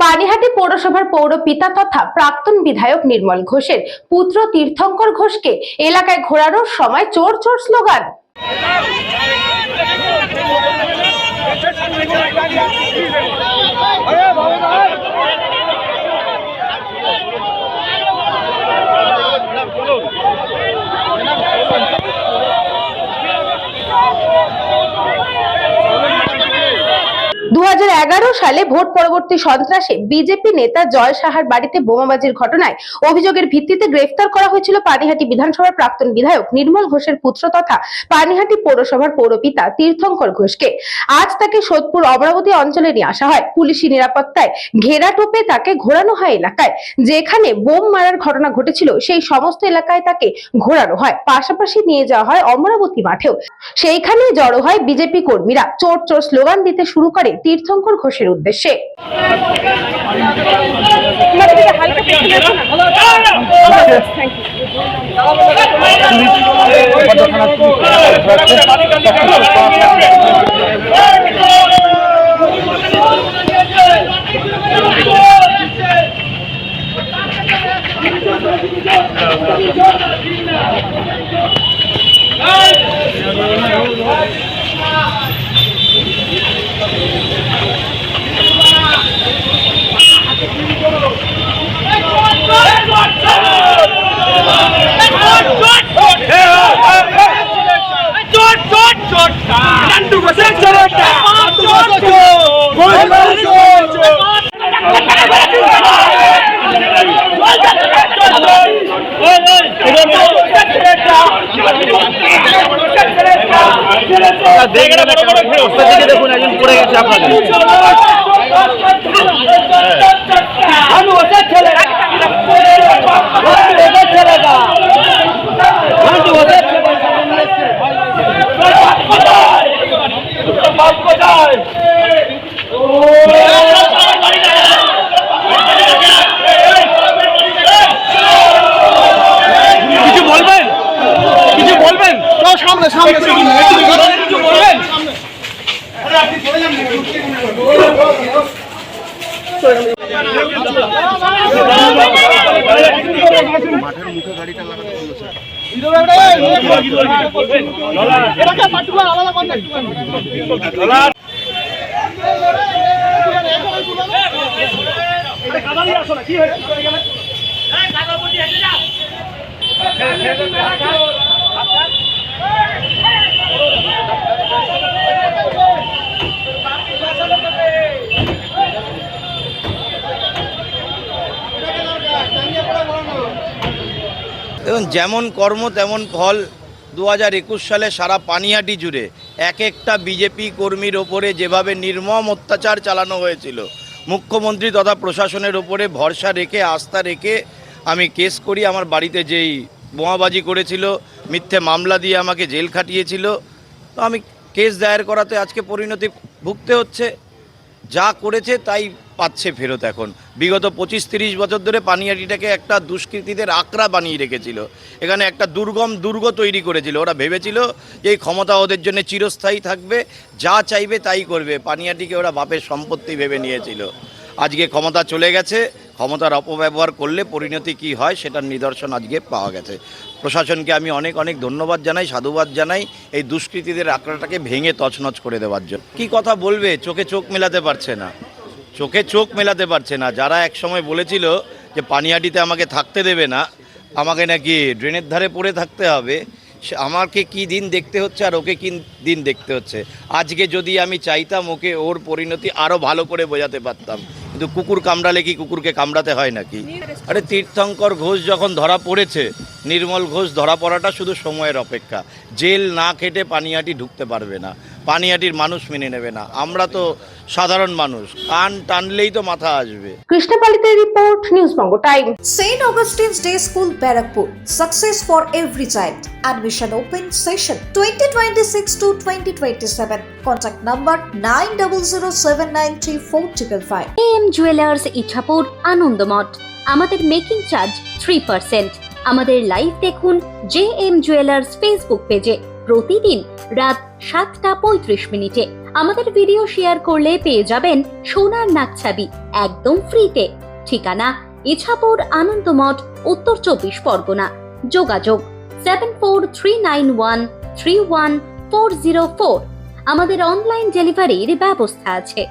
পানিহাটি পৌরসভার পৌরপিতা তথা প্রাক্তন বিধায়ক নির্মল ঘোষের পুত্র তীর্থঙ্কর ঘোষকে এলাকায় ঘোরানোর সময় চোর চোর স্লোগান। 2011 সালে ভোট পরবর্তী সন্ত্রাসে বিজেপি নেতা জয় সাহার বাড়িতে বোমাবাজির ঘটনায় অভিযোগের ভিত্তিতে গ্রেফতার করা হয়েছিল পানিহাটি বিধানসভার প্রাক্তন বিধায়ক নির্মল ঘোষের পুত্র তথা পানিহাটি পৌরসভার পৌরপিতা তীর্থঙ্কর ঘোষকে। আজ তাকে সোদপুর অমরাবতী অঞ্চলে নিয়ে আসা হয়। পুলিশি নিরাপত্তায় ঘেরাটোপে তাকে ঘোরানো হয় এলাকায় যেখানে বোম মারার ঘটনা ঘটেছিল সেই সমস্ত এলাকায় তাকে ঘোরানো হয়। পাশাপাশি নিয়ে যাওয়া হয় অমরাবতী মাঠেও। সেইখানে জড়ো হয় বিজেপি কর্মীরা। চোর চোর স্লোগান দিতে শুরু করে তীর্থঙ্কর ঘোষের উদ্দেশ্যে। দেখুন একজন পড়ে গেছে আপনাদের। কিছু বলবেন? কিছু বলবেন? সামনে সামনে কিছু বলবেন? মাঠের মুখে গাড়িটা লাগাতে দেখুন, যেমন কর্ম তেমন ফল। 2021 সালে সারা পানিহাটি জুড়ে এক একটা বিজেপি কর্মীর ওপরে যেভাবে নির্মম অত্যাচার চালানো হয়েছিল, মুখ্যমন্ত্রী তথা প্রশাসনের ওপরে ভরসা রেখে আস্থা রেখে আমি কেস করি। আমার বাড়িতে যেই বোমাবাজি করেছিল, মিথ্যে মামলা দিয়ে আমাকে জেল খাটিয়েছিল, তো আমি কেস দায়ের করাতে আজকে পরিণতি ভুগতে হচ্ছে। যা করেছে তাই পাচ্ছে ফেরত। এখন বিগত 25-30 বছর ধরে পানিহাটিটাকে একটা দুষ্কৃতীদের আকড়া বানিয়ে রেখেছিল। এখানে একটা দুর্গ তৈরি করেছিল। ওরা ভেবেছিল যে এই ক্ষমতা ওদের জন্য চিরস্থায়ী থাকবে, যা চাইবে তাই করবে। পানিহাটিকে ওরা বাপের সম্পত্তি ভেবে নিয়েছিল। আজকে ক্ষমতা চলে গেছে, ক্ষমতার অপব্যবহার করলে পরিণতি কি হয় সেটার নিদর্শন আজকে পাওয়া গেছে। প্রশাসনকে আমি অনেক অনেক ধন্যবাদ জানাই, সাধুবাদ জানাই এই দুষ্কৃতীদের আকড়াটাকে ভেঙে তছনছ করে দেওয়ার জন্য। কী কথা বলবে? চোখে চোখ মেলাতে পারছে না, চোখে চোখ মেলাতে পারছে না। যারা এক সময় বলেছিল যে পানিহাটিতে আমাকে থাকতে দেবে না, আমাকে নাকি ড্রেনের ধারে পড়ে থাকতে হবে, আমাকে কি দিন দেখতে হচ্ছে আর ওকে কি দিন দেখতে হচ্ছে। আজকে যদি আমি চাইতাম ওকে ওর পরিণতি আরও ভালো করে বোঝাতে পারতাম, কিন্তু কুকুর কামড়ালে কি কুকুরকে কামড়াতে হয় নাকি? আরে তীর্থঙ্কর ঘোষ যখন ধরা পড়েছে, নির্মল ঘোষ ধরা পড়াটা শুধু সময়ের অপেক্ষা। জেল না খেটে পানিহাটি ঢুকতে পারবে না, পানিহাটির মানুষ মেনে নেবে না। আমরা তো সাধারণ মানুষ, কান টানলেই তো মাথা আসবে। কৃষ্ণপালিতের report, news Banga time. St. Augustine's Day School, Barakpur. Success for every child. Admission open session 2026 to 2027. Contact number 9007934555. AM Jewelers Ichapur Anandamath. আমাদের মেকিং চার্জ 3%। আমাদের লাইভ দেখুন JM জুয়েলার্স ফেসবুক পেজে। প্রতিদিন রাত 7:35 আমাদের ভিডিও শেয়ার করলে পেয়ে যাবেন সোনার নাকছাবি একদম ফ্রিতে। ঠিকানা ইছাপুর আনন্দমঠ, উত্তর 24 পরগনা। যোগাযোগ 7439131404। আমাদের অনলাইন ডেলিভারির ব্যবস্থা আছে।